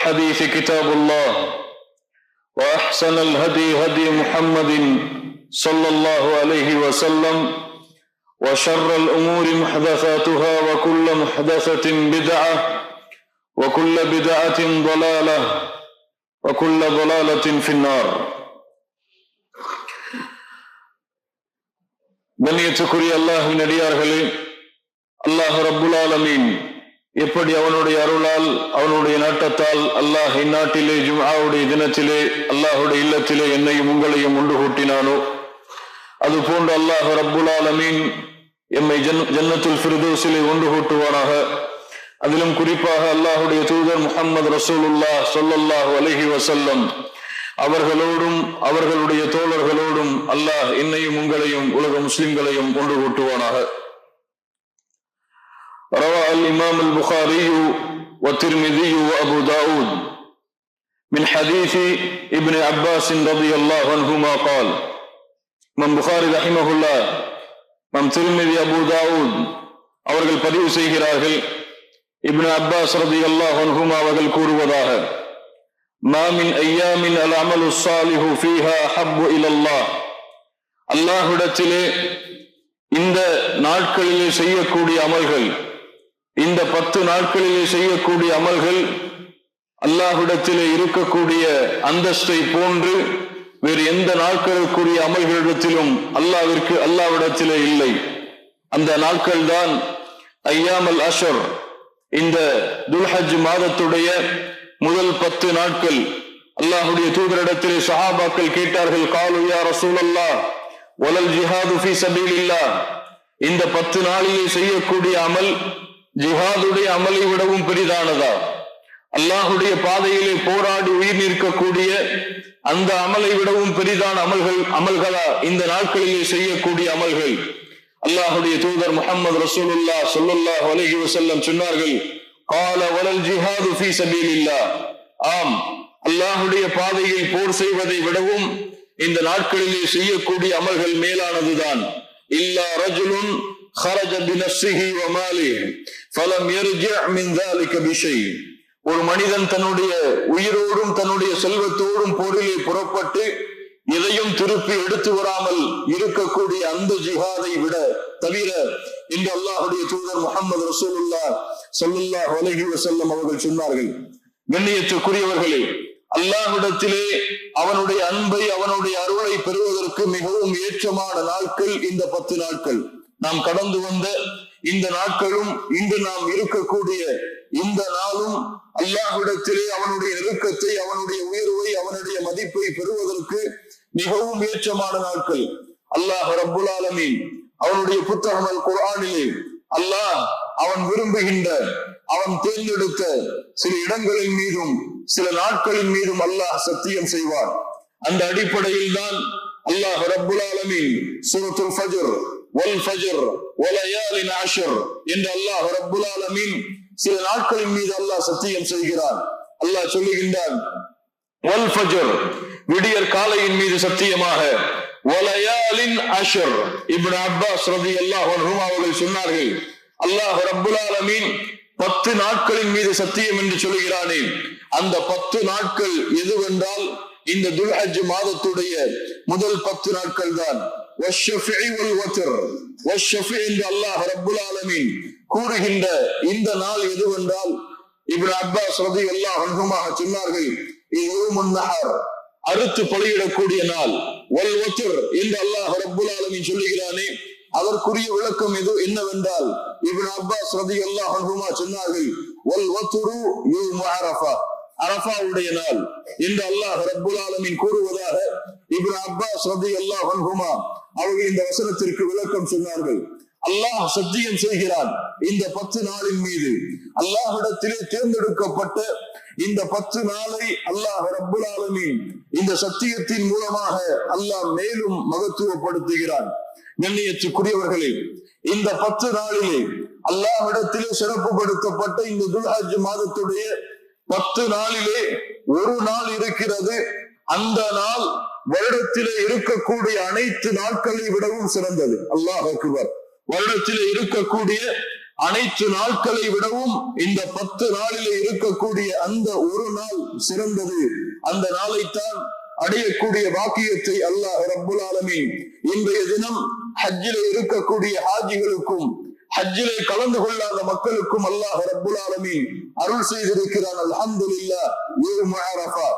الحديث كتاب الله وأحسن الهدي هدي محمد صلى الله عليه وسلم وشر الأمور محدثاتها وكل محدثة بدعة وكل بدعة ضلالة وكل ضلالة في النار. கண்ணியத்துக்குரிய அல்லாஹ்வின் அடியார்களே, அல்லாஹ் ரப்புல் ஆலமீன் எப்படி அவனுடைய அருளால் அவனுடைய நாட்டத்தால் அல்லாஹ் இந்நாட்டிலே ஜும்ஆவுடைய தினத்திலே அல்லாஹுடைய இல்லத்திலே என்னையும் உங்களையும் ஒன்று கூட்டினானோ, அது போன்று அல்லாஹ் ரப்புல் ஆலமீன் எம்மை ஜன்னத்துல் ஃபிர்தௌஸிலே ஒன்று கூட்டுவானாக. அதிலும் குறிப்பாக அல்லாஹுடைய தூதர் முஹம்மது ரசூலுல்லாஹ் ஸல்லல்லாஹு அலைஹி வஸல்லம் அவர்களோடும் அவர்களுடைய தோழர்களோடும் அல்லாஹ் என்னையும் உங்களையும் உலக முஸ்லிம்களையும் ஒன்று கூட்டுவானாக. روى الإمام البخاري والترمذي وأبو داود من حديث ابن عباس رضي الله عنهما قال. من بخاري رحمه الله من ترمذي أبو داود அவர்கள் பதிவு செய்கிறார்கள், இப்னு அப்பாஸ் ரலியல்லாஹு அன்ஹுமா அவர்கள் கூறுவதாக, ما من أيام العمل الصالح فيها أحب إلى الله. அல்லாஹ்விடத்திலே இந்த நாட்களிலே செய்யக்கூடிய அமல்கள், இந்த 10 நாட்களிலே செய்யக்கூடிய அமல்கள் அல்லாஹ்விடத்திலே இருக்கக்கூடிய அந்தஸ்தை போன்று வேறு எந்த நாட்களுக்குரிய அமல்களிடத்திலும் அல்லாஹ்விடத்திலே இல்லை. அந்த நாட்கள் தான் ஐயாமல் அஷர், இந்த துல்ஹஜ் மாதத்துடைய முதல் 10 நாட்கள். அல்லாஹ்வுடைய தூதரிடத்திலே சஹாபாக்கள் கேட்டார்கள், காலு யா ரசூலல்லாஹ் வலல் ஜிஹாது ஃபீ சபீலில்லாஹ். இந்த 10 நாளிலே செய்யக்கூடிய அமல் ஜிஹாதுடைய அமலை விடவும் பெரிதானதா? அல்லாஹுடைய பாதையிலே போராடி உயிர் நிற்கக்கூடிய அந்த அமலை விடவும் பெரிதான அமல்களா இந்த நாட்களிலே செய்யக்கூடிய அமல்கள்? அல்லாஹுடைய தூதர் முஹம்மது ரசூலுல்லாஹ் ஸல்லல்லாஹு அலைஹி வஸல்லம் சொன்னார்கள், கால வலல் ஜிஹாது ஃபீ சபீலில்லாஹ். ஆம், அல்லாஹுடைய பாதையில் போர் செய்வதை விடவும் இந்த நாட்களிலே செய்யக்கூடிய அமல்கள் மேலானதுதான். இல்லா ரஜுலுன் خرج بنفسه وماله فلم يرجع من ذلك بشيء. ஒரு மனிதன் தன்னுடைய உயிரோடும் தன்னுடைய செல்வத்தோடும் போரிலே புறப்பட்டு எதையும் திருப்பி எடுத்து வராமல் இருக்கக்கூடிய அந்த ஜிஹாதை விட தவிர இன்று அல்லாஹுடைய தூதர் முஹம்மது ரசூலுல்லாஹ் ஸல்லல்லாஹு அலைஹி வஸல்லம் அவர்கள் சொன்னார்கள். கண்ணியத்துக்குரியவர்களே, அல்லாஹ்விடத்திலே அவனுடைய அன்பை அவனுடைய அருளை பெறுவதற்கு மிகவும் ஏற்றமான நாட்கள் இந்த 10 நாட்கள். நாம் கடந்து வந்த இந்த நாட்களும் இன்று நாம் இருக்கக்கூடிய இந்த நாளும் அல்லாஹ்விடத்திலே அவனுடைய நெருக்கத்தை, அவனுடைய உயர்வை, அவனுடைய மதிப்பை பெறுவதற்கு மிகவும் ஏற்றமான நாட்கள். அல்லாஹ் ரப்புல் ஆலமீன் அவனுடைய புத்தகம் அல் குர்ஆனிலே அல்லாஹ் அவன் விரும்புகின்ற, அவன் தேர்ந்தெடுத்த சில இடங்களின் மீதும் சில நாட்களின் மீதும் அல்லாஹ் சத்தியம் செய்வான். அந்த அடிப்படையில் தான் அல்லாஹ் ரப்புல் ஆலமீன் சூரத்துல் ஃபஜ்ர் வல் ஃபஜ்ர் வலயாலின் அஷ்ர் என்று அல்லாஹ் ரப்புல் ஆலமீன் சில நாட்களின் மீது அல்லாஹ் சத்தியம் செய்கிறான். அல்லாஹ் சொல்லுகின்றான், வல் ஃபஜ்ர் விடியற் காலையின் மீது சத்தியமாக, வலயாலின் அஷ்ர். இப்னு அப்பாஸ் ரலியல்லாஹு அன்ஹுமா அவர்கள் சொன்னார்கள், அல்லாஹ் ரப்புல் ஆலமீன் 10 நாட்களின் மீது சத்தியம் என்று சொல்கிறானே, அந்த 10 நாட்கள் எதுவென்றால் இந்த துல்ஹஜ் மாதத்துடைய முதல் 10 நாட்கள் தான். அல்லாஹ் ரப்புல் ஆலமீன் கூறுகின்ற இந்த நாள் எதுவென்றால், இப்னு அப்பாஸ் ரலியல்லாஹு அன்ஹுமா சொன்னார்கள், யௌமுன் நஹர், அறுத்து பலியிடக்கூடிய நாள். வல் வத்ர் என்று அல்லாஹ் ரப்புல் ஆலமீன் சொல்லுகிறானே, அதற்குரிய விளக்கம் என்னவென்றால் இப்னு அப்பாஸ் ரலியல்லாஹு அன்ஹுமா சொன்னார்கள், வல் வத்ரு யௌமு அரஃபா, அரஃபாவுடைய நாள் என்று அல்லாஹ் ரப்புல் ஆலமீன் கூறுவதாக இப்னு அப்பாஸ் ரலியல்லாஹு அன்ஹுமா அவர்கள் இந்த வசனத்திற்கு விளக்கம் சொன்னார்கள். அல்லாஹ் சத்தியம் செய்கிறான் இந்த 10 நாளின் மீது. அல்லாஹ்விடத்திலே தேர்ந்தெடுக்கப்பட்ட இந்த 10 நாளை அல்லாஹ் ரப்புல் ஆலமீன் இந்த சத்தியத்தின் மூலமாக அல்லாஹ் மேலும் மகத்துவப்படுத்துகிறான். கண்ணியத்துக்குரியவர்களே, இந்த 10 நாளிலே அல்லாஹ்விடத்திலே சிறப்புப்படுத்தப்பட்ட இந்த துல்ஹஜ் மாதத்துடைய 10 நாளிலே ஒரு நாள் இருக்கிறது. அந்த நாள் வருடத்திலே இருக்கக்கூடிய அனைத்து நாட்களை விடவும் சிறந்தது. அல்லாஹ் அக்பர். வருடத்திலே இருக்கக்கூடிய அனைத்து நாட்களை விடவும் இந்த 10 நாளிலே இருக்கக்கூடிய அந்த ஒரு நாள் சிறந்தது. அந்த நாளைத்தான் அடையக்கூடிய பாக்கியத்தை அல்லாஹ் ரப்புல் ஆலமீன் இன்றைய தினம் ஹஜ்ஜிலே இருக்கக்கூடிய ஹாஜிகளுக்கும் ஹஜ்ஜிலே கலந்து கொள்ளாத மக்களுக்கும் அல்லாஹ் ரப்புல் ஆலமீன் அருள் செய்திருக்கிறான். அல்ஹம்துலில்லாஹ். யௌமு அரஃபா,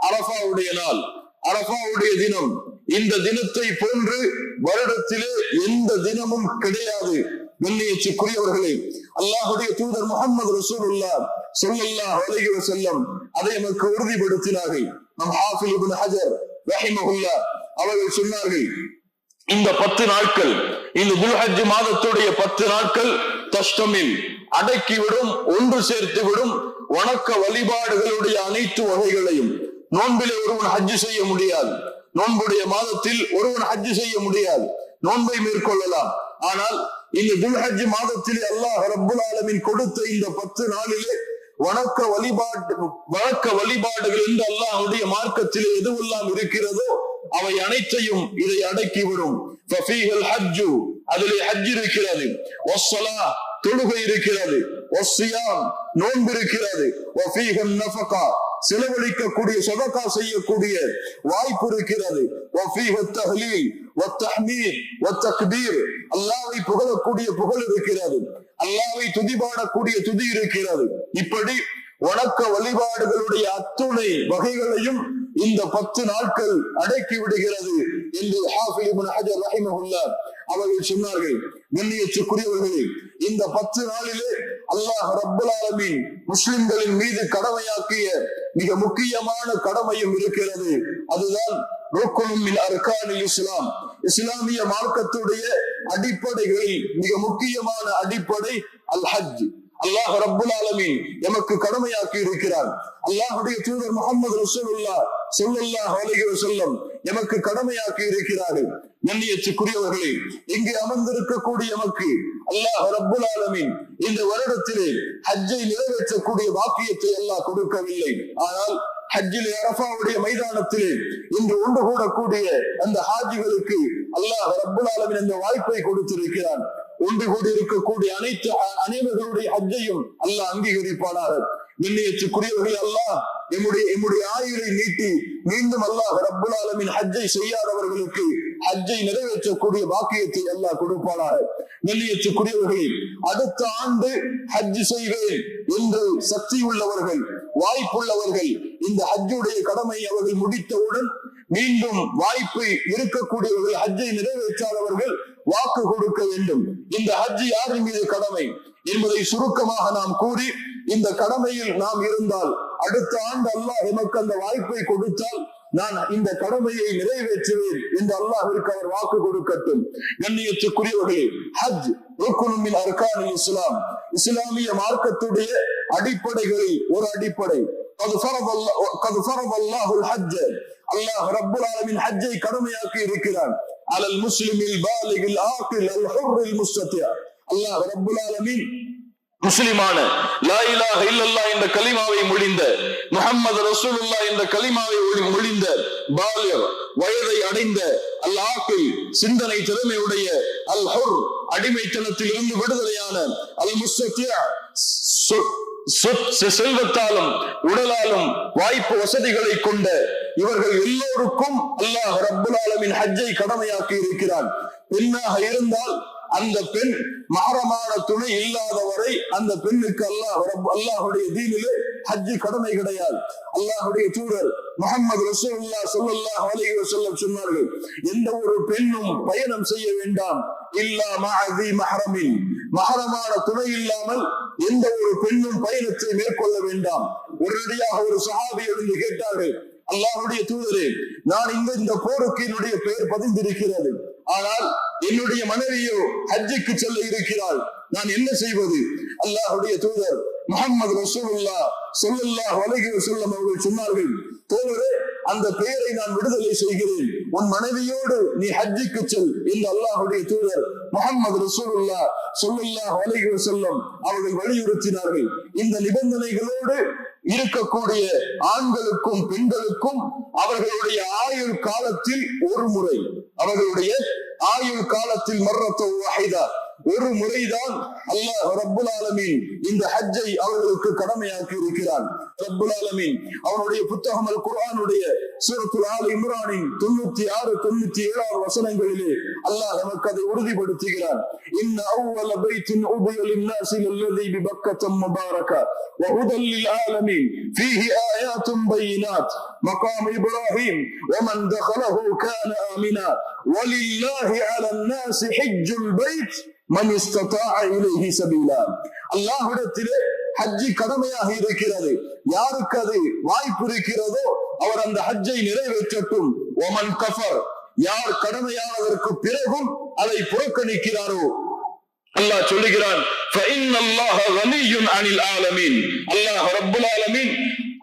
அரஃபாவுடைய நாள், அரஃபாவுடைய தினம். இந்த தினத்தை போன்று வருடத்திலே எந்த தினமும் கிடையாது. கண்ணியத்திற்குரியவர்களே, அல்லாஹ்வுடைய தூதர் முஹம்மது ரசூலுல்லாஹ் ஸல்லல்லாஹு அலைஹி வஸல்லம் அதை நமக்கு உறுதிப்படுத்தினார்கள். நம் ஹாஃபிஸ் இப்னு ஹஜர் ரஹிமஹுல்லாஹ் அவர்கள் சொன்னார்கள், இந்த 10 நாட்கள், இந்த துல்ஹஜ் மாதத்துடைய 10 நாட்கள் தஷ்டமில் அடக்கிவிடும், ஒன்று சேர்த்து விடும் வணக்க வழிபாடுகளுடைய அனைத்து வகைகளையும். நோன்பிலே ஒருவன் ஹஜ் செய்ய முடியாது, நோன்புடைய மாதத்தில் ஒருவன் ஹஜ் செய்ய முடியாது, நோன்பை மேற்கொள்ளலாம். ஆனால் இந்த துல்ஹஜ் மாதத்திலே அல்லாஹ் ரப்புல் ஆலமீன் கொடுத்த இந்த 10 நாளிலே வணக்க வழிபாடுகள் என்று அல்லாஹ்வுடைய மார்க்கத்திலே எதுவெல்லாம் இருக்கிறதோ அவை அனைத்தையும் இதை அடக்கிவிடும். ஃபீஹல் ஹஜ்ஜு, அதிலே ஹஜ் இருக்கிறது, வஸ்ஸலா, தொழுகை இருக்கிறது, வஸ்ஸியாம், நோன்பு இருக்கிறது, வஃபீஹன் நஃபகா, செலவழிக்கக்கூடிய சதகா செய்யக்கூடிய வாய்ப்பு இருக்கிறது, வஃபீஹத் தஹ்லீல் வத்தஹ்மீத் வத்தக்பீர், அல்லாஹ்வை புகழக்கூடிய புகழ் இருக்கிறது, அல்லாஹ்வை துதிபாடக்கூடிய துதி இருக்கிறது. இப்படி வணக்க வழிபாடுகளுடைய அத்துணை வகைகளையும் இந்த 10 நாட்கள் அடக்கி விடுகிறது என்று ஹாஃபிஸ் இப்னு ஹஜர் ரஹிமஹுல்லாஹ் அவர்கள் சொன்னார்கள். கண்ணியத்திற்குரியவர்களே, இந்த 10 நாளிலே அல்லாஹ் ரப்புல் ஆலமீன் முஸ்லிம்களின் மீது கடமையாக்கிய மிக முக்கியமான கடமையும் இருக்கிறது. அதுதான் ருக்னும் மின் அர்கானில் இஸ்லாம், இஸ்லாமிய மார்க்கத்துடைய அடிப்படைகளில் மிக முக்கியமான அடிப்படை அல் ஹஜ். அல்லாஹ் ரப்புல் ஆலமீன் எமக்கு கடமையாக்கி இருக்கிறார். அல்லாஹ்வுடைய தூதர் முஹம்மது ரசூலுல்லாஹ் ஸல்லல்லாஹு அலைஹி வஸல்லம் எமக்கு கடமையாக்கி இருக்கிறார்கள். கண்ணியத்திற்குரியவர்களே, இங்கே அமர்ந்திருக்கக்கூடிய எமக்கு அல்லாஹ் ரப்புல் ஆலமீன் இந்த வருடத்திலே ஹஜ்ஜை நிறைவேற்றக்கூடிய வாக்கியத்தை அல்லாஹ் கொடுக்கவில்லை. ஆனால் ஹஜ்ஜிலே அரஃபாவுடைய மைதானத்திலே இன்று ஒன்று கூடக்கூடிய அந்த ஹாஜிகளுக்கு அல்லாஹ் ரப்புல் ஆலமீன் அந்த வாய்ப்பை கொடுத்திருக்கிறான். ஒன்று கூடி இருக்கக்கூடிய அனைவர்களுடைய ஹஜ்ஜையும் அல்லாஹ் அங்கீகரிப்பானாக. கண்ணியத்திற்குரியவர்களே, அல்லாஹ் எம்முடைய ஆயுளை நீட்டி மீண்டும் அல்லாஹ் ரப்புல் ஆலமீன் ஹஜ்ஜை செய்யாதவர்களுக்கு ஹஜ்ஜை நிறைவேற்றக்கூடிய பாக்கியத்தை அல்லாஹ் கொடுப்பானாக. கண்ணியத்திற்குரியவர்களே, அடுத்த ஆண்டு ஹஜ் செய்வேன் என்று சக்தி உள்ளவர்கள், வாய்ப்புள்ளவர்கள் இந்த ஹஜ்ஜுடைய கடமை அவர்கள் முடித்தவுடன் மீண்டும் வாய்ப்பு இருக்கக்கூடியவர்கள், ஹஜ்ஜை நிறைவேற்றாதவர்கள் வாக்கு கொடுக்க வேண்டும். இந்த ஹஜ் யாரின் மீது கடமை என்பதை சுருக்கமாக நாம் கூறி, இந்த கடமையில் நாம் இருந்தால் அடுத்த ஆண்டு அல்லாஹ் எமக்கு அந்த வாய்ப்பை கொடுத்தால் நான் இந்த கடமையை நிறைவேற்றுவேன் என்று அல்லாஹ்விற்கு அவர் வாக்கு கொடுக்கட்டும். கண்ணியத்துக்குரியவர்களே, ஹஜ் ருக்னும் மின் அர்கானில் இஸ்லாம், இஸ்லாமிய மார்க்கத்துடைய அடிப்படைகளில் ஒரு அடிப்படை. அல்லாஹ் ரப்புல் ஆலமீன் ஹஜ்ஜை கடமையாக்கி இருக்கிறான். அலல் முஸ்லிமில் பாலிகில் ஆகில் அல் ஹுர்ரில் முஸ்தத்தியா. அல்லாஹ் ரப்புல் ஆலமீன் முஸ்லிமான லா இலாஹ இல்லல்லாஹ் என்ற கலிமாவை மொழிந்த, முஹம்மது ரசூலுல்லாஹ் என்ற கலிமாவை மொழிந்த, பாலிக் வயதை அடைந்த, அல் ஆகில் சிந்தனை திறமையுடைய, அல் ஹுர் அடிமைத்தனத்தில் இருந்து விடுதலையான, அல் முஸ்தத்தியா செல்வத்தாலும் உடலாலும் வாய்ப்பு வசதிகளை கொண்ட இவர்கள் எல்லோருக்கும் அல்லாஹ் ரப்புல் ஆலமீன் ஹஜ்ஜை கடமையாக்கி இருக்கிறான். பெண்ணாக இருந்தால் அந்த பெண் மஹரமான துணை இல்லாதவரை அந்த பெண்ணுக்கு அல்லாஹ்வுடைய தீனிலே ஹஜ் கடமை கிடையாது. அல்லாஹ்வுடைய தூதர் முஹம்மது ரசூலுல்லாஹ் ஸல்லல்லாஹு அலைஹி வஸல்லம் சொன்னார்கள், எந்த ஒரு பெண்ணும் பயணம் செய்ய வேண்டாம் இல்லா மஅதி மஹரமின், மஹரமான துணை இல்லாமல் எந்த ஒரு பெண்ணும் பயணத்தை மேற்கொள்ள வேண்டாம். உடனடியாக ஒரு சஹாபி எழுந்து கேட்டார்கள், அல்லாஹ்வுடைய தூதரே, நான் இந்த போருக்கு என்னுடைய பெயர் பதிந்திருக்கிறது, ஆனால் என்னுடைய மனைவியோ ஹஜ்ஜுக்கு செல்ல இருக்கிறாள், நான் என்ன செய்வது? அல்லாஹ்வுடைய தூதர் முஹம்மது ரசூலுல்லாஹ் ஸல்லல்லாஹு அலைஹி வஸல்லம் அவர்கள் சொன்னார்கள், தோழரே, அந்த பெயரை நான் விடுதலை செய்கிறேன், உன் மனைவியோடு நீ ஹஜ்ஜுக்கு செல் என்று அல்லாஹ்வுடைய தூதர் முஹம்மது ரசூலுல்லாஹ் ஸல்லல்லாஹு அலைஹி வஸல்லம் அவர்கள் வலியுறுத்தினார்கள். இந்த நிபந்தனைகளோடு இருக்கக்கூடிய ஆண்களுக்கும் பெண்களுக்கும் அவர்களுடைய ஆயுள் காலத்தில் ஒரு முறை, அவர்களுடைய ஆயுள் காலத்தில் மர்ரத்து வாஹிதா, ஒரு முறைதான் அல்லாஹ் ரப்புல் ஆலமீன் இந்த ஹஜ்ஜை அவர்களுக்கு கடமையாக்கி இருக்கிறான். ரப்புல் ஆலமீன் அவனுடைய புத்தகம் அல் குர்ஆனுடைய சூரத்துல் ஆல் இம்ரானின் 96, 97 வசனங்களிலே அல்லாஹ் நமக்கு அதை உறுதிப்படுத்துகிறான். இன்ன அவ்வல பைத்தின் உதிய லின்னாஸி லல்லதி பிபக்கத முபாரக وهدى للعالمين فيه آيات بينات مقام إبراهيم ومن دخله كان آمنا ولله على الناس حج البيت من استطاع إليه سبيلا. அல்லாஹ்விடத்திலே ஹஜ்ஜி கடமையாக இருக்கிறது. யாருக்கு அது வாய்ப்பு இருக்கிறதோ அவர் அந்த ஹஜ்ஜை நிறைவேற்றட்டும். ஒமன் கஃபர், யார் கடமையானதற்கு பிறகும் அதை புறக்கணிக்கிறாரோ அல்லாஹ் சொல்லுகிறான், அல்லாஹ் ரப்புல் ஆலமீன்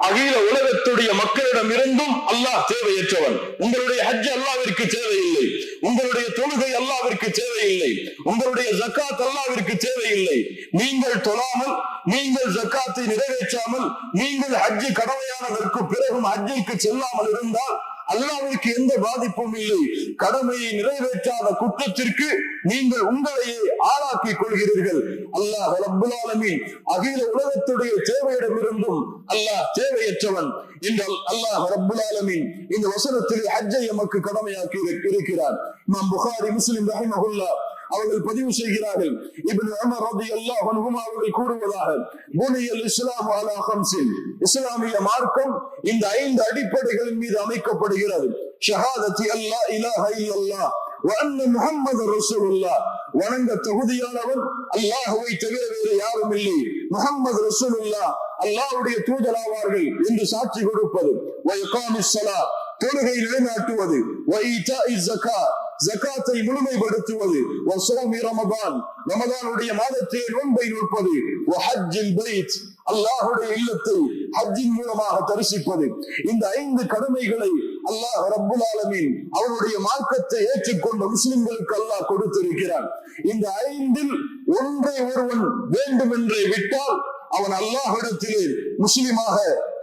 அகில உலகத்துடைய மக்களிடம் இருந்தும் அல்லாஹ் தேவையற்றவன். உங்களுடைய ஹஜ் அல்லாஹ்விற்கு தேவையில்லை, உங்களுடைய தொழுகை அல்லாஹ்விற்கு தேவையில்லை, உங்களுடைய ஜக்காத் அல்லாஹ்விற்கு தேவையில்லை. நீங்கள் தொழாமல், நீங்கள் ஜக்காத்தை நிறைவேற்றாமல், நீங்கள் ஹஜ் கடமையானதற்கு பிறகும் ஹஜ்ஜிற்கு செல்லாமல் இருந்தால் அல்லாஹ்விற்கு எந்த பாதிப்பும் இல்லை. கடமையை நிறைவேற்றாத குற்றத்திற்கு நீங்கள் உங்களையே ஆளாக்கிக் கொள்கிறீர்கள். அல்லாஹ் ரப்புல் ஆலமீன் அகில உலகத்துடைய தேவையிடமிருந்தும் அல்லாஹ் தேவையற்றவன் என்று அல்லாஹ் ரப்புல் ஆலமீன் இந்த வசனத்தில் ஹஜ்ஜை நமக்கு கடமையாக்கி இருக்கிறார். இமாம் புகாரி, முஸ்லிம் ரஹிமஹுல்லாஹ் அவர்கள் பதிவு செய்கிறார்கள். இப்னு உமர் ரலியல்லாஹு அன்ஹுமா அவர்கள் கூறுவதாக, புனியல் இஸ்லாம் அலா ஹம்ஸின், இஸ்லாமிய மார்க்கம் இந்த 5 அடிப்படைகளின் மீது அமைக்கப்படுகிறது. ஷஹாதத்தி அல்லா இலாஹ இல்லல்லாஹ் வ அன்ன முஹம்மது ரசூலுல்லாஹ், வணங்க தகுதியானவன் அல்லாஹ்வை தவிர வேறு யாரும் இல்லை, முஹம்மது ரசூலுல்லாஹ் அல்லாஹ்வுடைய தூதராவார்கள் என்று சாட்சி கொடுப்பது. வ இகாமிஸ் ஸலாத், தொழுகை நிலைநாட்டுவது. வ ஈதாஇஸ் ஸகாத், ஜகாத்தை முழுமைப்படுத்துவது. வஸௌமி ரமதான், ரமதானுடைய மாதத்தை நோன்பை நோற்பது. வஹஜ்ஜில் பைத், அல்லாஹ்வுடைய இல்லத்தை ஹஜ்ஜின் மூலமாக தரிசிப்பது. இந்த 5 கடமைகளை அல்லாஹ் ரப்புல் ஆலமீன் அவருடைய மார்க்கத்தை ஏற்றுக்கொண்ட முஸ்லிம்களுக்கு அல்லாஹ் கொடுத்திருக்கிறான். இந்த 5இல் ஒன்றை ஒருவன் வேண்டும் என்றே விட்டால் அவன் அல்லாஹ்விடத்திலே முஸ்லிமாக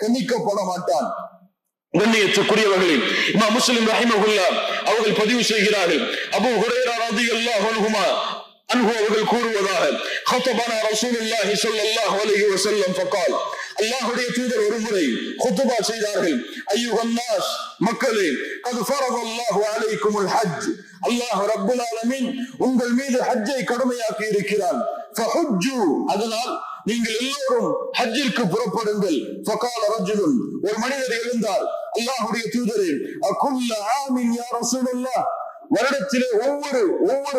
கணிக்கப்பட மாட்டான். கண்ணியத்துக்குரியவர்களே, இமாம் முஸ்லிம் ரஹிமஹுல்லாஹ் அவர்கள் பதிவு செய்கிறார்கள். அபூ ஹுரைரா ரலியல்லாஹு அன்ஹு அவர்கள் கூறுவதாக, خطبنا رسول الله صلى الله عليه وسلم فقال, அல்லாஹ்வுடைய தூதர் ஒருமுறை குத்பா செய்தார்கள். அய்யுஹன் நாஸ், மக்களே, قد فرض الله عليكم الحج, அல்லாஹ் ரப்புல் ஆலமீன் உங்கள் மீது ஹஜ்ஜை கடமையாக்கி இருக்கிறான். ஃபஹுஜ்ஜு, அதனால் நீங்கள் எல்லோரும் ஹஜ்ஜிற்கு புறப்படுங்கள். ஃபகால ரஜுலுன், ஒரு மனிதர் எழுந்தார், அல்லாஹ்வுடைய தூதரே, அகுல்ல ஆமின் யா ரசூலல்லாஹ், வருடத்திலே ஒவ்வொரு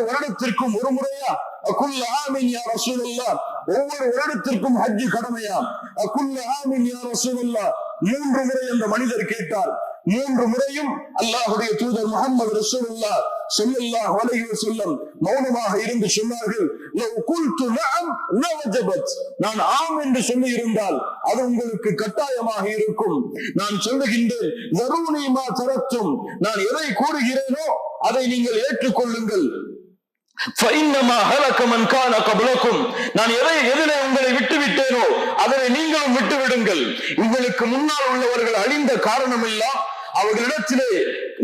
வருடத்திற்கும் ஒரு முறையா? அகுல்ல ஆமின் யா ரசூலல்லாஹ், ஒவ்வொரு வருடத்திற்கும் ஹஜ் கடமையா? அகுல்ல ஆமின் யா ரசூலல்லாஹ், 3 முறை அந்த மனிதர் கேட்டார். 3 முறையும் அல்லாஹ்வுடைய தூதர் முஹம்மது ரசூலுல்லாஹ் ஸல்லல்லாஹு அலைஹி வஸல்லம் மௌனமாக இருந்து சொன்னார்கள், லவ் குல்து நஅம் லவஜபத், நான் ஆம் என்று சொல்லி இருந்தால் அது உங்களுக்கு கட்டாயமாக இருக்கும். நான் சொல்லுகின்றேன், ஸரூனி மா தரக்தும், நான் எதை கூறுகிறேனோ அதை நீங்கள் ஏற்றுக்கொள்ளுங்கள். فإنما هلك من كان قبلكم, நான் எதிலே உங்களை விட்டு விட்டேனோ அதனை நீங்களும் விட்டு விடுங்கள். உங்களுக்கு முன்னால் உள்ளவர்கள் அழிந்த காரணம் எல்லாம் அவர்களிடத்திலே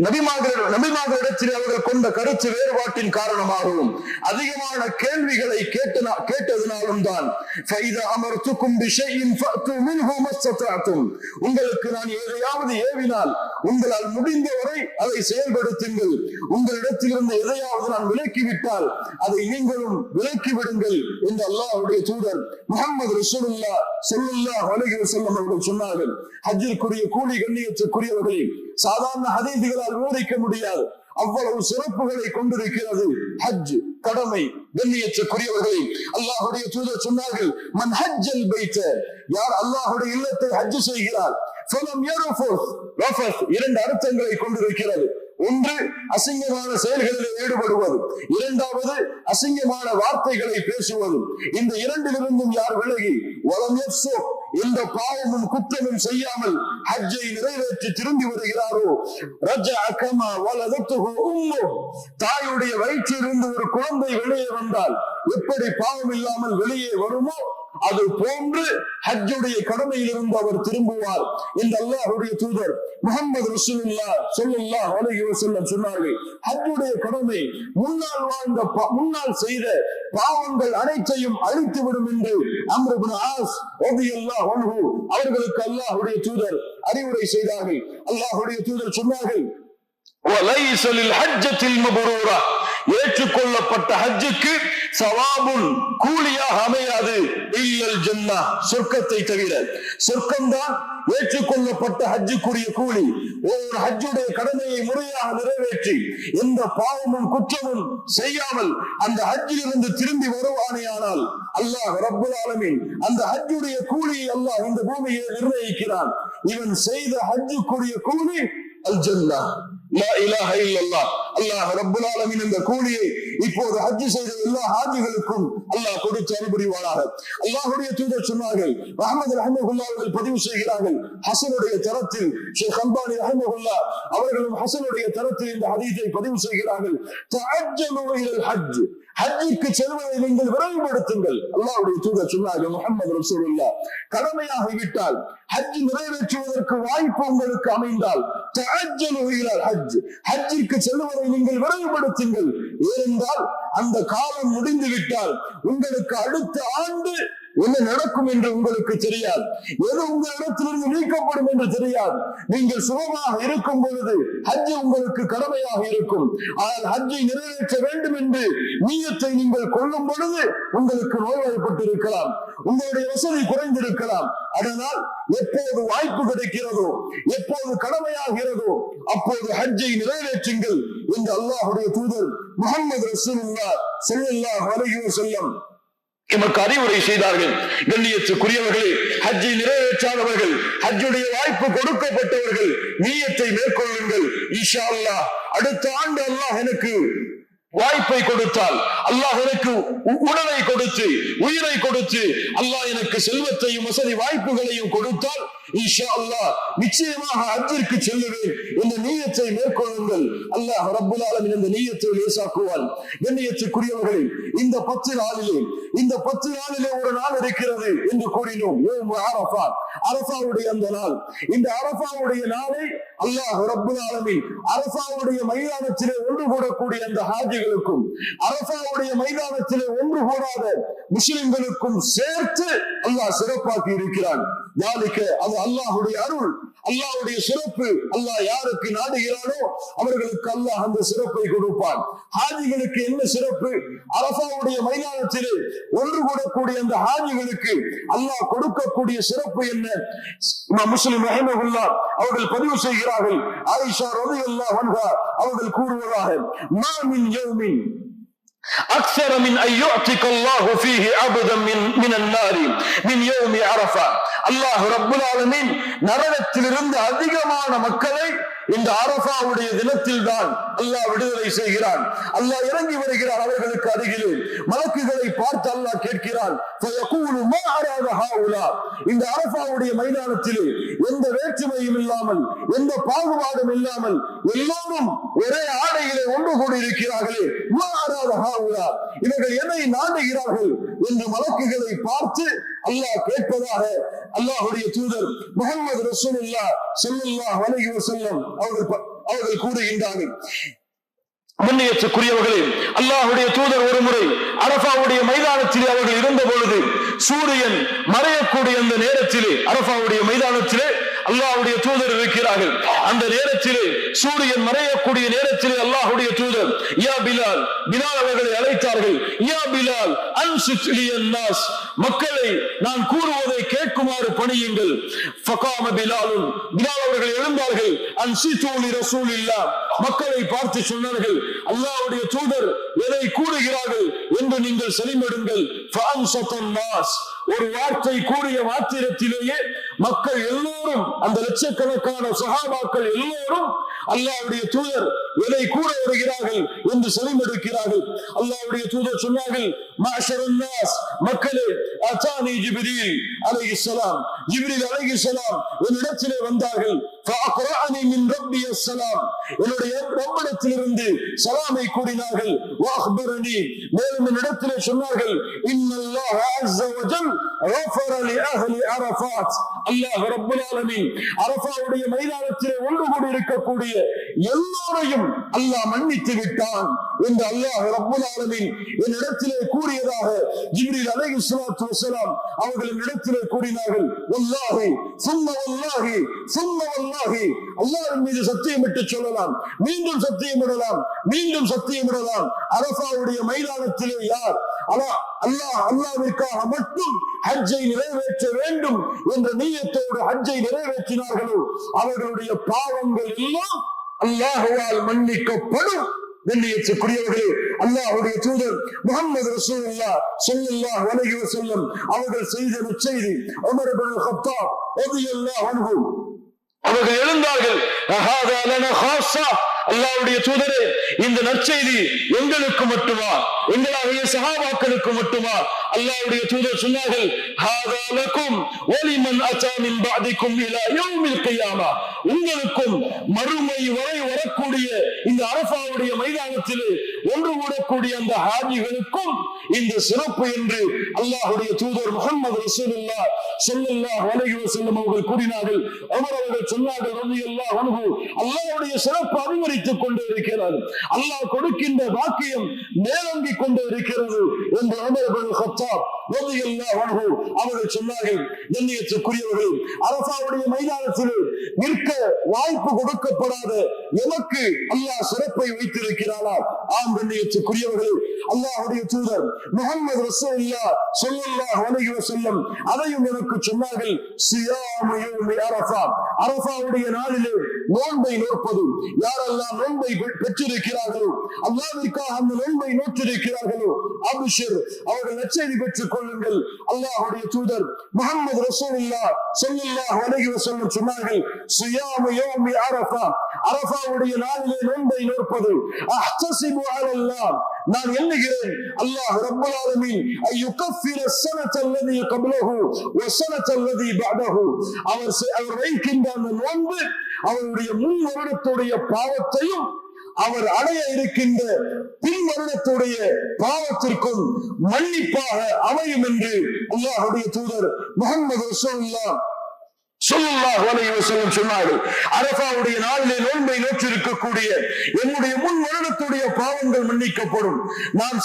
நபிமார்களிடத்திலே அவர்கள் கொண்ட கருத்து வேறுபாட்டின் காரணமாகவும் அதிகமான கேள்விகளை கேட்டதினாலும் தான். உங்களுக்கு நான் எதையாவது ஏவினால் உங்களால் முடிந்தவரை அதை செயல்படுத்துங்கள். உங்களிடத்திலிருந்து எதையாவது நான் விலக்கிவிட்டால் அதை நீங்களும் விலக்கி விடுங்கள் என்று அல்லாஹ்வுடைய தூதர் முஹம்மது ரசூலுல்லாஹ் ஸல்லல்லாஹு அலைஹி வஸல்லம் அவர்கள் சொன்னார்கள். ஹஜ்ஜிற்குரிய கூலி கண்ணியத்துக்குரியவர்களே, சாதாரண ஹதீஸ்களால் விவரிக்க முடியாது, அவ்வளவு சிறப்புகளை கொண்டிருக்கிறது ஹஜ் கடமை. கண்ணியத்துக்குரியவர்களே, அல்லாஹ்வுடைய தூதர் சொன்னார்கள், மன் ஹஜ்ஜல் பைத, யார் அல்லாஹ்வுடைய இல்லத்தை ஹஜ் செய்கிறார், ஃபலம் யர்ஃபுஸ், ரஃபஸ் 2 அர்த்தங்களை கொண்டிருக்கிறது. ஒன்று, அசிங்கமான செயல்களில் ஈடுபடுவது. 2வது, அசிங்கமான வார்த்தைகளை பேசுவது. இந்த 2லிருந்தும் யார் விலகி வலம் யஃப்ஸுக், எந்த பாவமும் குற்றமும் செய்யாமல் ஹஜ்ஜை நிறைவேற்றி திரும்பி வருகிறாரோ, ரஜஅ கமா வலதத்துஹு உம்மு, தாயுடைய வயிற்றிலிருந்து ஒரு குழந்தை வெளியே வந்தால் எப்படி பாவம் இல்லாமல் வெளியே வருமோ அது போன்று ஹஜ்ஜுடைய கடமையிலிருந்து அவர் திரும்புவார் என்று அல்லாஹ்வுடைய தூதர் முஹம்மது ரசூலுல்லாஹ் ஸல்லல்லாஹு அலைஹி வஸல்லம் சொன்னார்கள். ஹஜ்ஜுடைய கடமை முன்னால் செய்த பாவங்கள் அனைத்தையும் அழித்துவிடும் என்று அம்ர் இப்னு ஆஸ் ரலியல்லாஹு அன்ஹு அவர்களுக்கு அல்லாஹ்வுடைய தூதர் அறிவுரை செய்தார்கள். அல்லாஹ்வுடைய தூதர் சொன்னார்கள், وَلَيْسَ لِلْحَجَّةِ الْمَبْرُورَةِ ஏற்றுக்கொள்ளப்பட்ட ஹஜ்ஜுக்கு சவாபுன் கூலியாக அமையாது இல்லல் ஜன்னah சொர்க்கத்தை தவிர. சொர்க்கம்தான் ஏற்றுக்கொள்ளப்பட்ட ஹஜ்ஜுக்குரிய கூலி. ஒரு ஹஜ்ஜுடைய கடமையை முறையாக நிறைவேற்றி எந்த பாவமும் குற்றமும் செய்யாமல் அந்த ஹஜ்ஜிலிருந்து திரும்பி வருவானேயானால் அல்லாஹ் ரப்புல் ஆலமீன் அந்த ஹஜ்ஜுடைய கூலியை அல்லாஹ் இந்த பூமியை நிர்ணயிக்கிறான். இவன் செய்த ஹஜ்ஜுக்குரிய கூலி அல் ஜன்னah. லா இலாஹ இல்லல்லாஹ். அல்லாஹ் ரப்புல் ஆலமீன் இந்த கூலியை இப்போது ஹஜ் செய்த எல்லா ஹாஜிகளுக்கும் அல்லாஹ் கொடுத்து அனுபவிவானாக. அல்லாஹ்வுடைய தூதர் சொன்னார்கள், அஹ்மத் ரஹ்மத்துல்லாஹி அவர்கள் பதிவு செய்கிறார்கள், ஹஸனுடைய தரத்தில் ஷேக் அல்பானி ரஹ்மத்துல்லாஹ் அவர்களும் ஹஸனுடைய தரத்தில் இந்த ஹதீஸை பதிவு செய்கிறார்கள். தஅஜ்ஜலு இலல் ஹஜ் ஹஜ்ஜுக்கு செல்வதை நீங்கள் விரைவுபடுத்துங்கள். அல்லாஹ்வுடைய தூதர் சொன்னார்கள், முஹம்மது ரசூலுல்லாஹ் கடமையாகிவிட்டால் ஹஜ் நிறைவேற்றுவதற்கு வாய்ப்பு உங்களுக்கு அமைந்தால் தஅஜ்ஜலு இலல் ஹஜ் ஹஜ்ஜுக்கு செல்வதை நீங்கள் விரைவுபடுத்துங்கள். ஏனென்றால் அந்த காலம் முடிந்து விட்டால் உங்களுக்கு அடுத்த ஆண்டு என்ன நடக்கும் என்று உங்களுக்கு தெரியாது. எது உங்களிடத்திலிருந்து நீக்கப்படும் என்று தெரியாது. நீங்கள் சுகமாக இருக்கும் பொழுது ஹஜ் உங்களுக்கு கடமையாக இருக்கும். ஆனால் ஹஜ்ஜை நிறைவேற்ற வேண்டும் என்று நீயத்தை நீங்கள் கொள்ளும் பொழுது உங்களுக்கு நோய்வாய்ப்பட்டு இருக்கலாம், உங்களுடைய வசதி குறைந்திருக்கலாம். அதனால் எப்போது வாய்ப்பு கிடைக்கிறதோ, எப்போது கடமையாகிறதோ அப்போது ஹஜ்ஜை நிறைவேற்றுங்கள் என்று அல்லாஹ்வுடைய தூதர் முஹம்மது ரசூலுல்லாஹ் ஸல்லல்லாஹு அலைஹி வஸல்லம் எமக்கு அறிவுரை செய்தார்கள். கண்ணியத்துக்குரியவர்களே, ஹஜ்ஜை நிறைவேற்றாதவர்கள், ஹஜ்ஜுடைய வாய்ப்பு கொடுக்கப்பட்டவர்கள் நீயத்தை மேற்கொள்ளுங்கள். இன்ஷா அல்லாஹ் அடுத்த ஆண்டு அல்லாஹ் எனக்கு வாய்ப்பை கொடுத்தால், அல்லாஹ் எனக்கு உடலை கொடுத்து உயிரை கொடுத்து அல்லாஹ் எனக்கு செல்வத்தையும் வசதி வாய்ப்புகளையும் கொடுத்தால் இன்ஷா அல்லாஹ் நிச்சயமாக ஹஜ்ஜிற்கு செல்லுவேன் என்ற நீயத்தை மேற்கொள்ளுங்கள். அல்லாஹ் ரப்புல் ஆலமீன் இந்த நீயத்தை லேசாக்குவான். கண்ணியத்துக்குரியவர்களே, இந்த 10 நாளிலே ஒரு நாள் இருக்கிறது என்று கூறினோம். அரஃபா, அரஃபாவுடைய அந்த நாள். இந்த அரஃபாவுடைய நாளை அல்லாஹ் ரப்புல் ஆலமீன் அரஃபாவுடைய மைதானத்திலே ஒன்று கூடக்கூடிய அந்த ஹாஜிகளுக்கும் அரஃபாவுடைய மைதானத்திலே ஒன்று கூடாத முஸ்லிம்களுக்கும் சேர்த்து அல்லாஹ் சிறப்பாக்கி இருக்கிறான். அது அல்லாஹ்வுடைய அருள், அல்லாஹ்வுடைய சிறப்பு. அல்லாஹ் யாருக்கு நாடுகிறானோ அவர்களுக்கு அல்லாஹ் அந்த சிறப்பை கொடுப்பான். ஹாஜிகளுக்கு என்ன சிறப்பு? அரஃபாவுடைய மைதானத்திலே ஒன்று கூடக்கூடிய அந்த ஹாஜிகளுக்கு அல்லாஹ் கொடுக்கக்கூடிய சிறப்பு என்ன? முஸ்லிம் ரஹிமஹுல்லாஹ் அவர்கள் பதிவு செய்கிறார்கள். ஆயிஷா ரலியல்லாஹு அன்ஹா அவர்கள் கூறுவதாக, மா மின் யௌமின் أكثر من أن يعتق الله فيه عبدا من النار من يوم عرفة. الله رب العالمين நரகத்திலிருந்து அதிகமான மக்களை இந்த அரஃபாவுடைய தினத்தில் தான் அல்லாஹ் விடுதலை செய்கிறான். அல்லாஹ் இறங்கி வருகிறான் அவர்களுக்கு அருகிலே. மலக்குகளை பார்த்து அல்லாஹ் கேட்கிறான், இந்த அரஃபாவுடைய மைதானத்திலே எந்த வேற்றுமையும் இல்லாமல், எந்த பாகுபாடும் இல்லாமல் எல்லோரும் ஒரே ஆடையிலே ஒன்று கூடி இருக்கிறார்களே, இவர்கள் எதை நாடுகிறார்கள் என்று மலக்குகளை பார்த்து அல்லாஹ் கேட்பதாக அல்லாஹ்வுடைய தூதர் முஹம்மது ரசூலுல்லாஹ் ஸல்லல்லாஹு அலைஹி வஸல்லம் அவர்கள் கூறுகின்றார்கள். கண்ணியத்துக்குரியவர்களே, அல்லாஹ்வுடைய தூதர் ஒரு முறை அரஃபாவுடைய மைதானத்திலே அவர்கள் இருந்த பொழுது சூரியன் மறையக்கூடிய அந்த நேரத்திலே அரஃபாவுடைய மைதானத்திலே அல்லாஹ்வுடைய தூதர் இருக்கிறார்கள். அந்த நேரத்திலே சூரியன் மறையக்கூடிய நேரத்திலே அல்லாஹ்வுடைய தூதர் யா பிலால், பிலால் அவர்களை அழைத்தார்கள். யா பிலால் அன்சித் லியன் நாஸ், மக்களை நான் கூறுவதை கேட்குமாறு பணியுங்கள். ஃபகாம பிலாலுன், பிலால் அவர்கள் எழுந்தார்கள். அன்சித்து லி ரசூலில்லாஹ், மக்களை பார்த்து சொன்னார்கள், அல்லாஹ்வுடைய தூதர் எதை கூறுகிறார்கள் என்று நீங்கள் செவிமடுங்கள். ஃபஅன்சத்தன் நாஸ், ஒரு வார்த்தை கூறிய மாத்திரத்திலேயே மக்கள் எல்லோரும், அந்த லட்சக்கணக்கான சஹாபாக்கள் எல்லோரும் அல்லாஹ்வுடைய தூதர் எதை கூற வருகிறார்கள் என்று செவிமடுக்கிறார்கள். அல்லாஹ்வுடைய தூதர் சொன்னார்கள், மாஷரன் நாஸ், மக்களே, அத்தானி ஜிப்ரீல் அலைஹிஸ்ஸலாம், ஜிப்ரீல் அலைஹிஸ்ஸலாம் என்னிடத்திலே வந்தார்கள். فأقرأني من ربي السلام என்னுடைய ரப்பிடத்திலிருந்து சலாமை கூறினார்கள் وأخبرني மேலும் என்னிடத்திலே சொன்னார்கள் إن الله عز وجل غفر لأهل عرفات அல்லாஹ் ரப்பல் ஆலமீன் அரஃபாவுடைய மைதானத்திலே ஒன்று கூடி இருக்கக்கூடிய எல்லோரையும் அல்லாஹ் மன்னித்து விட்டான் என்று அல்லாஹ் ரப்பல் ஆலமீன் என்னிடத்திலே கூறியதாக ஜிப்ரீல் அலைஹிஸ்ஸலாத்து வஸலாம் அவர்களின் இடத்திலே கூறினார்கள் வல்லாஹி சும்ம வல்லாஹி சும்ம வல்லாஹி அல்லாஹ்வின் மீது சத்தியமிட்டு சொல்லலாம், மீண்டும் சத்தியமிடலாம், மீண்டும் சத்தியமிடலாம். அரஃபாவுடைய மைதானத்திலே யார் அல்லாஹ்விற்காக மட்டும் ஹஜ்ஜை நிறைவேற்ற வேண்டும் என்ற நியத்தோடு ஹஜ்ஜை நிறைவேற்றினார்களோ அவர்களுடைய பாவங்கள் எல்லாம் அல்லாஹ்வால் மன்னிக்கப்படும். கண்ணியத்துக்குரியவர்களே, அல்லாஹ்வுடைய தூதர் முஹம்மது ரசூலுல்லாஹ் ஸல்லல்லாஹு அலைஹி வஸல்லம் அவர்கள் செய்த நற்செய்தி உமர் இப்னு கத்தாப் ரலியல்லாஹு அன்ஹு அவர்கள் எழுந்தார்கள், ஹாதா லனா ஹாஸா, அல்லாஹ்வுடைய தூதரே இந்த நற்செய்தி எங்களுக்கு மட்டுமா, எங்களாகிய சஹாபாக்களுக்கு மட்டுமா? அல்லாஹ்வுடைய தூதர் சொன்னார்கள், ஹாதா லகும் வலிமன் அஸா மின் பஅதிக்கும் இலா யௌமில் கியாமா, உங்களுக்கும் மறுமை வரை வரக்கூடிய இந்த அரஃபாவுடைய மைதானத்திலே ஒன்று கூடக்கூடிய அந்த ஹாஜிகளுக்கும் இந்த சிறப்பு என்று அல்லாஹ்வுடைய தூதர் முஹம்மது ரசூலுல்லாஹ் ஸல்லல்லாஹு அலைஹி வஸல்லம் அவர்கள் கூறினார்கள். உமர் அவர்கள் சொன்னார்கள் ரலியல்லாஹு அன்ஹு, அல்லாஹ்வுடைய சிறப்பு அதிகரித்துக் கொண்டே இருக்கிறது, அல்லாஹ் கொடுக்கின்ற வாக்கியம் மேலோங்கிக் கொண்டே இருக்கிறது என்று உமர் இப்னு கத்தாப் ரலியல்லாஹு அன்ஹு அவர்கள் சொன்னார்கள். கண்ணியத்துக்குரியவர்களே, அரஃபாவுடைய மைதானத்தில் நிற்க வாய்ப்பு கொடுக்கப்படாத எமக்கு அல்லாஹ் சிறப்பை வைத்திருக்கிறாரா? ஆம் கண்ணியத்துக்குரியவர்களே, அல்லாஹ்வுடைய தூதர் முஹம்மது ரசூலுல்லாஹ் ஸல்லல்லாஹு அலைஹி வஸல்லம் அதையும் எனக்கு சொன்னார்கள். சியாமு யௌமி அரஃபா, அரஃபாவுடைய நாளிலே நோன்பை நோற்பது. யாரெல்லாம் நோன்பை பெற்றிருக்கிறார்களோ, அல்லாஹ்விற்காக அந்த நோன்பை நோற்றிருக்கிறார்களோ, அப்ஷிர், அவர்கள் நற்செய்தி பெற்றுக் கொள்ளுங்கள். அல்லாஹ்வுடைய தூதர் முஹம்மது ரசூலுல்லாஹ் ஸல்லல்லாஹு அலைஹி வஸல்லம் சொன்னார்கள், சியாமு யௌமி அரஃபா, அரஃபாவுடைய நாளிலே நோன்பை நோற்பது. அஹ்தஸிபு அலல்லாஹ், நான் எண்ணுகிறேன் அல்லாஹ் ரப்பல் ஆலமீன் அய்யுகஃபிர ஸனத அல்லதி கப்லஹு வ ஸனத அல்லதி பஅதஹு, அவர் வைக்கின்ற அந்த நோன்பு அவருடைய முன் வருடத்துடைய பாவத்தையும் அவர் அடைய இருக்கின்ற பின் வருடத்துடைய பாவத்திற்கும் மன்னிப்பாக அமையும் என்று அல்லாஹ்வுடைய தூதர் முஹம்மது ரசூலுல்லாஹ் ஸல்லல்லாஹு அலைஹி வஸல்லம் சொன்னார்கள். அரஃபாவுடைய நாளிலே நோன்பை நோற்றிருக்கக்கூடிய என்னுடைய முன் வருடத்துடைய பாவங்கள் மன்னிக்கப்படும். நாம்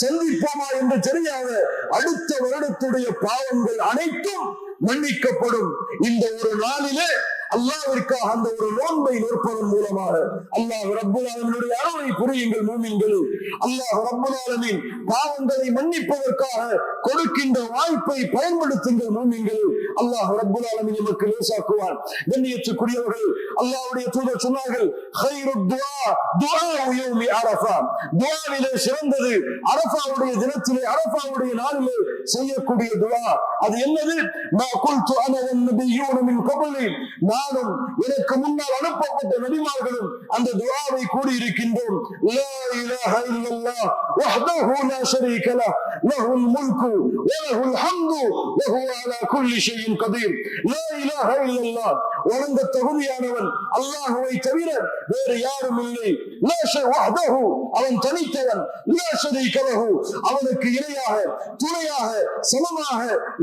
சந்திப்போமா என்று தெரியாத அடுத்த வருடத்துடைய பாவங்கள் அனைத்தும் மன்னிக்கப்படும். இந்த ஒரு நாளிலே அல்லாஹ்விற்காக அந்த ஒரு நோன்பை நோற்பதன் மூலமாக அல்லாஹ் ரப்பல் ஆலமீனுடைய அருளை புரியுங்கள் மூமின்களே. அல்லாஹ் ரப்பல் ஆலமீன் பாவங்களை மன்னிப்பதற்காக கொடுக்கின்ற வாய்ப்பை பயன்படுத்துங்கள் மூமின்களே. அல்லாஹ் ரப்பல் ஆலமீன் நமக்கு லேசாக்குவான். கண்ணியத்துக்குரியவர்கள், அல்லாஹ்வுடைய தூதர் சொன்னார்கள், கைருத் துஆ துஆஉ யௌமி அரஃபா, துஆவிலே சிறந்தது அரஃபாவுடைய தினத்திலே, அரஃபாவுடைய நாளிலே செய்யக்கூடிய துஆ. அது என்னது? மா குல்து அன வன் நபியூன மின் கப்லி, நானும் எனக்கு முன்னால் அனுப்பப்பட்ட நபிமார்களும் அந்த துஆவை கூறி இருக்கின்றோம். லா இலாஹ இல்லல்லாஹ் வஹ்தஹு லா ஷரீக லஹ் லஹுல் முல்கு வ லஹுல் ஹம்து வ ஹுவ அலா குல்லி ஷைஇன் கதீர். லா இலாஹ இல்லல்லாஹ், வணங்க தகுதியானவன் அல்லாஹ்வை தவிர வேறு யாரும் இல்லை. லா வஹ்தஹு, அவன் தனித்தவன். லா ஷரீக லஹு, அவனுக்கு இணையாக துணையாக சமமாக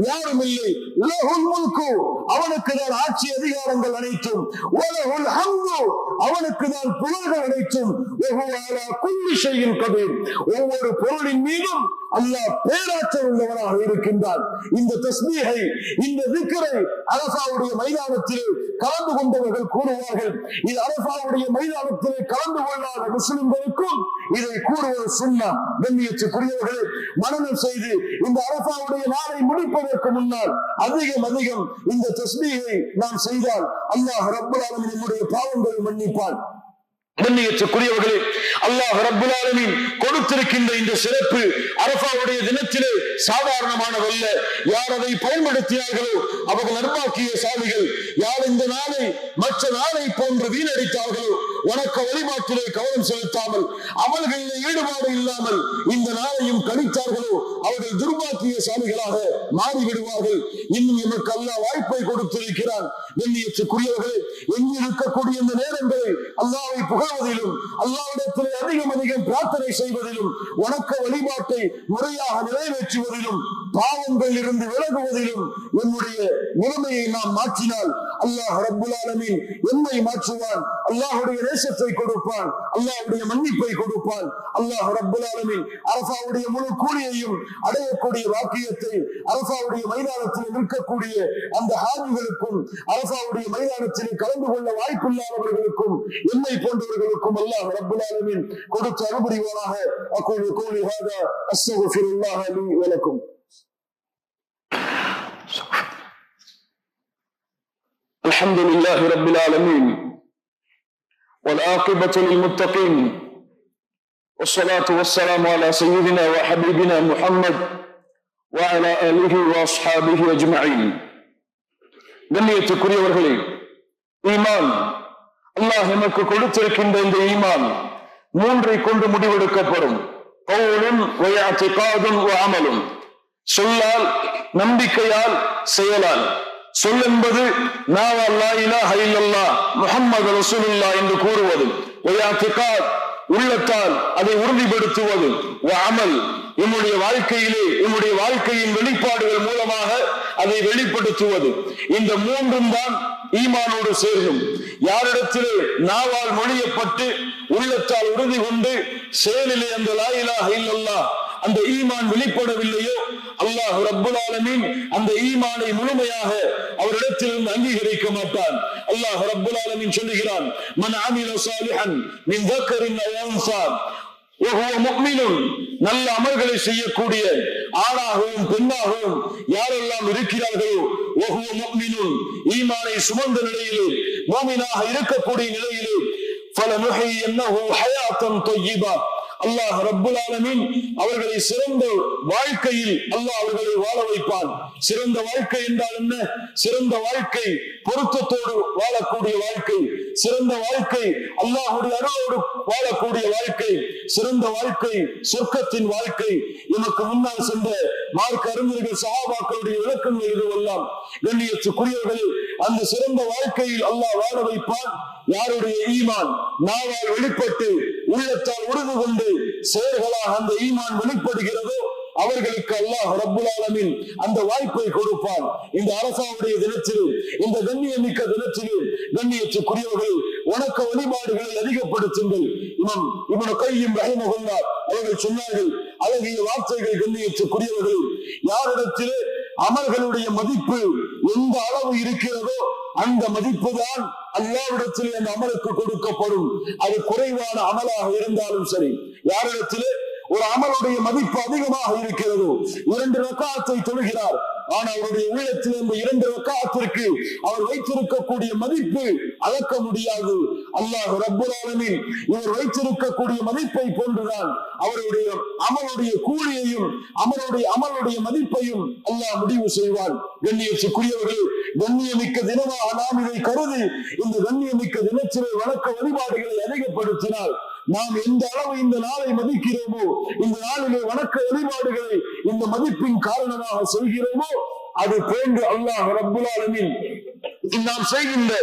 யாரும் இல்லை. லஹுல் முல்கு, அவனுக்கு தான் ஆட்சி அதிகாரங்கள் அனைத்தும். வலஹுல் ஹம்து, அவனுக்கு தான் புகழ்கள் அனைத்தும். வஹுவ அலா குல்லி ஷைஇன் கதீர், ஒவ்வொரு பொருளின் மீதும் அல்லாஹ் பேராற்றல் உள்ளவனாக இருக்கின்றான். இந்த தஸ்பீஹை, இந்த திக்ரை அரஃபாவுடைய மைதானத்திலே கலந்து கொண்டவர்கள் கூறுவார்கள். இது அரஃபாவுடைய மைதானத்திலே கலந்து கொள்ளாத முஸ்லிம்களுக்கும் இதை கூறுவது சுன்னா. கண்ணியத்துக்குரியவர்களே, மனனம் செய்து இந்த அரஃபாவுடைய நாளை முடிப்பதற்கு முன்னால் அதிகம் இந்த தஸ்பீஹை நாம் செய்தால் அல்லாஹ் ரப்பல் ஆலமீன் நம்முடைய பாவங்களை மன்னிப்பான். கண்ணியத்துக்குரியவர்களே, அல்லாஹ் ரப்புல் ஆலமீன் கொடுத்திருக்கின்ற இந்த சிறப்பு அரஃபாவுடைய தினத்திலே சாதாரணமானதல்ல. யார் அதை பயன்படுத்தினார்களோ அவர்கள் நர்பாக்கிய சாலிகள். யார் இந்த நாளை மற்ற நாளை போன்று வீணடித்தார்களோ, வணக்க வழிபாட்டிலே கவனம் செலுத்தாமல் அமல்களில் ஈடுபாடு இல்லாமல் இந்த நாளையும் கழித்தார்களோ அவர்கள் துர்பாக்கிய சாலிகளாக மாறிவிடுவார்கள். இன்னும் எமக்கு அல்லாஹ் வாய்ப்பை கொடுத்திருக்கிறான். கண்ணியத்துக்குரியவர்களே, எங்கிருக்கக்கூடிய இந்த நேரங்களை அல்லாஹ்வை புகழ்வதிலும் அல்லாஹ்விடத்திலே அதிகம் பிரார்த்தனை செய்வதிலும் வணக்க வழிபாட்டை முறையாக நிறைவேற்றுவதிலும் பாவங்கள் இருந்து விலகுவதிலும் என்னுடைய நிலைமையை நாம் மாற்றினால் அல்லாஹ் ரப்புல் ஆலமீன் என்னை மாற்றுவான். அல்லாஹ்வுடைய நேசத்தை கொடுப்பான், அல்லாஹ்வுடைய மன்னிப்பை கொடுப்பான். அல்லாஹ் ரப்புல் ஆலமீன் அரஃபாவுடைய முழு கூலியையும் அடையக்கூடிய வாக்கியத்தை அரஃபாவுடைய மைதானத்தில் நிற்கக்கூடிய அந்த ஹாஜிகளுக்கும் அரஃபாவுடைய மைதானத்தில் கலந்து கொள்ள வாய்ப்பில்லாதவர்களுக்கும் என்னை போன்றவர்களுக்கும் அல்லாஹ் ரப்புல் ஆலமீன் கொடுத்து அனுபவிவானாக. அக்கூலு கௌலி ஹாதா அஸ்தக்ஃபிருல்லாஹ லீ வ லக்கும். الحمد لله رب العالمين والعاقبة للمتقين والصلاة والسلام على سيدنا وحبيبنا محمد وعلى آله وأصحابه أجمعين. கண்ணியத்துக்குரியவர்களே, ஈமான், அல்லாஹ் நமக்கு கொடுத்திருக்கின்ற இந்த ஈமான் மூன்றை கொண்டு முடிவெடுக்கப்படும். கௌலுன் வ இஅ்திகாதுன் வ அமலுன். சொல்லால், நம்பிக்கையால், செயலால். சொல் என்பது நாவால் லா இலாஹ இல்லல்லாஹ் முஹம்மது ரசூலுல்லாஹ் என்று கூறுவது. வ இஅ்திகாத், உள்ளத்தால் அதை உறுதிப்படுத்துவது. வ அமல், நம்முடைய வாழ்க்கையிலே நம்முடைய வாழ்க்கையின் வெளிப்பாடுகள் மூலமாக அதை வெளிப்படுத்துவது. இந்த மூன்றும் தான் ஈமானோடு சேர்க்கும். யாரிடத்திலே நாவால் மொழியப்பட்டு உள்ளத்தால் உறுதி கொண்டு செயலிலே அந்த லா இலாஹ இல்லல்லாஹ் அந்த ஈமான் வெளிப்படவில்லையோ அல்லாஹ் ரப்புல் ஆலமீன் அந்த ஈமானை முழுமையாக அவரிடத்திலிருந்து அங்கீகரிக்க மாட்டான். அல்லாஹ் ரப்புல் ஆலமீன் சொல்லுகிறான், மன் அமில சாலிஹன் மின் தக்கரின் அவ் உன்ஸா வஹுவ முஃமினுன். நல்ல அமல்களை செய்யக்கூடிய ஆணாகவும் பெண்ணாகவும் யாரெல்லாம் இருக்கிறார்களோ வஹுவ முஃமினுன், ஈமானை சுமந்த நிலையிலே முஃமினாக இருக்கக்கூடிய நிலையிலே ஃபலனுஹியன்னஹு ஹயாத்தன் தய்யிபா. அல்லாஹ் ரப்புல் ஆலமீன் அவர்களை சிறந்த வாழ்க்கையில் அல்லாஹ் அவர்களை வாழ வைப்பான். சிறந்த வாழ்க்கை என்றால் என்ன? சிறந்த வாழ்க்கை பொருத்தத்தோடு வாழக்கூடிய வாழ்க்கை, சிறந்த வாழ்க்கை அல்லாஹ்வுடைய அருளோடு வாழக்கூடிய வாழ்க்கை, சிறந்த வாழ்க்கை சொர்க்கத்தின் வாழ்க்கை. நமக்கு முன்னால் சென்ற மார்க்க அறிஞர்கள் சஹாபாக்களுடைய விளக்கங்கள் இதுவெல்லாம். கண்ணியத்துக்குரியவர்கள், அந்த சிறந்த வாழ்க்கையில் அல்லாஹ் வாழ வைப்பான். யாருடைய ஈமான் நாவால் வெளிப்பட்டு உள்ளத்தால் உறுதி கொண்டு செயல்களாக அந்த ஈமான் வெளிப்படுகிறதோ அவர்களுக்கு அல்லாஹ் ரப்புல் ஆலமீன் அந்த வாய்ப்பை கொடுப்பான். இந்த அரஃபாவுடைய தினத்தில், இந்த கண்ணியமிக்க தினத்தில் கண்ணியத்துக்குரியவர்கள் வணக்க வழிபாடுகளை அதிகப்படுத்துங்கள். இமாம் இப்னு கையிம் ரஹிமஹுல்லாஹ் அவர்கள் சொன்னார்கள் அழகிய வார்த்தைகள். கண்ணியத்துக்குரியவர்கள், யாரிடத்திலே அமல்களுடைய மதிப்பு எந்த அளவு இருக்கிறதோ அந்த மதிப்பு தான் அல்லாஹ்விடத்திலே அந்த அமலுக்கு கொடுக்கப்படும். அது குறைவான அமலாக இருந்தாலும் சரி. யாரிடத்திலே ஒரு அமலுடைய மதிப்பு அதிகமாக இருக்கிறதோ, 2 ரக்காத்தை தொழுகிறார், ஆனா அவருடைய உள்ளத்தில் இந்த 2 ரக்காத்திற்கு அவர் வைத்திருக்கக்கூடிய மதிப்பு அளக்க முடியாது. அல்லாஹ் ரப்புல் ஆலமீன் இவர் வைத்திருக்கக்கூடிய மதிப்பை போன்றுதான் அவருடைய அமலுடைய கூலியையும் அமலுடைய மதிப்பையும் அல்லாஹ் முடிவு செய்வான். கண்ணியத்துக்குரியவர்கள், கண்ணியமிக்க தினமாக நாம் இதை கருதி இந்த கண்ணியமிக்க தினத்திலே வணக்க வழிபாடுகளை அதிகப்படுத்தினால் நாம் எந்த அளவு இந்த நாளை மதிக்கிறோமோ, இந்த நாளிலே வணக்க வழிபாடுகளை இந்த மதிப்பின் காரணமாக செய்கிறோமோ, அது போன்று அல்லாஹ் ரப்புல் ஆலமீன் நாம் செய்கின்ற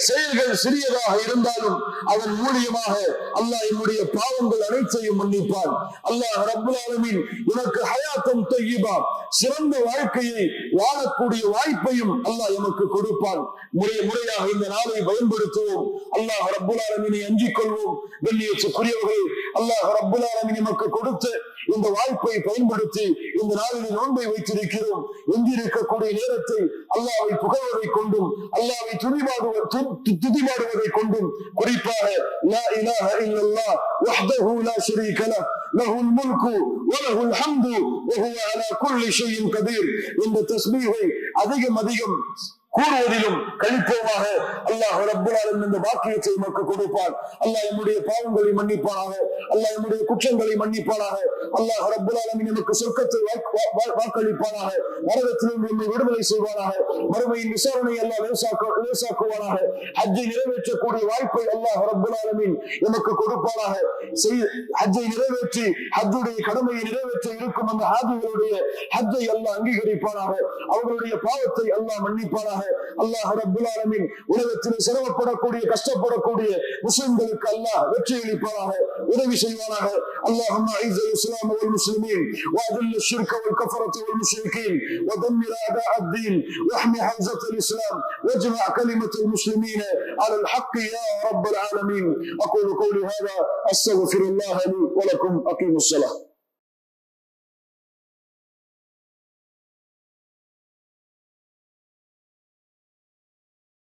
செயல்கள் சிறியதாக இருந்தாலும் அதன் மூலியமாக அல்லாஹ் என்னுடைய பாவங்கள் அனைத்தையும் மன்னிப்பான். அல்லாஹ் ரப்புல் ஆலமீன் எனக்கு ஹயாத்தன் தய்யிபா, சிறந்த வாழ்க்கையை வாழக்கூடிய வாய்ப்பையும் அல்லாஹ் எமக்கு கொடுப்பான். முறையாக இந்த நாளை பயன்படுத்துவோம். அல்லாஹ் ரப்புல் ஆலமீனை அஞ்சிக் கொள்வோம். கண்ணியத்துக்குரியவர்கள், அல்லாஹ் ரப்புல் ஆலமீன் எமக்கு கொடுத்த இந்த வாய்ப்பை பயன்படுத்தி இந்த நாளில் நோன்பை வைத்திருக்கிறோம். எங்கிருக்கக்கூடிய நேரத்தை அல்லாஹ்வை புகழ்வதை கொண்டும் அல்லாஹ்வை துதிபாடுவதை கொண்டும் குறிப்பாக லா இலாஹ இல்லல்லாஹ் வஹ்தஹு லா ஷரீக லஹ் லஹுல் முல்கு வ லஹுல் ஹம்து வ ஹுவ அலா குல்லி ஷைஇன் கதீர் என்ற தஸ்பீஹை அதிகம் கூறுவதிலும் கழிப்போமாக. அல்லாஹ் ரப்பல் ஆலமீன் இந்த பாக்கியத்தை நமக்கு கொடுப்பான். அல்லாஹ் நம்முடைய பாவங்களை மன்னிப்பானாக. அல்லாஹ் நம்முடைய குற்றங்களை மன்னிப்பானாக. அல்லாஹ் ரப்பல் ஆலமீன் நமக்கு சொர்க்கத்தை வாக்களிப்பானாக. நரகத்திலிருந்து நம்மை விடுதலை செய்வானாக. மறுமையின் விசாரணை அல்லாஹ் லேசாக்குவானாக. ஹஜ்ஜை நிறைவேற்றக்கூடிய வாய்ப்பை அல்லாஹ் ரப்பல் ஆலமீன் நமக்கு கொடுப்பானாக. ஹஜ்ஜை நிறைவேற்றி ஹஜ்ஜுடைய கடமையை நிறைவேற்ற இருக்கும் அந்த ஹாஜிகளுடைய ஹஜ்ஜை அல்லாஹ் அங்கீகரிப்பானாக. அவர்களுடைய பாவத்தை அல்லாஹ் மன்னிப்பானாக. அல்லாஹ் ரப்பல் ஆலமீன் உலகத்தில் சிரமப்படக்கூடிய கஷ்டப்படக்கூடிய முஸ்லிம்களுக்கு அல்லாஹ் வெற்றி அளிப்பானாக, உதவி செய்வானாக. اللهم اعز الاسلام والمسلمين واذل الشرك والكفرة والمشركين ودمر اعداء الدين واحمي حوزة الاسلام واجمع كلمة المسلمين على الحق يا رب العالمين. اقول قولي هذا استغفر الله لي ولكم. اقيموا الصلاة.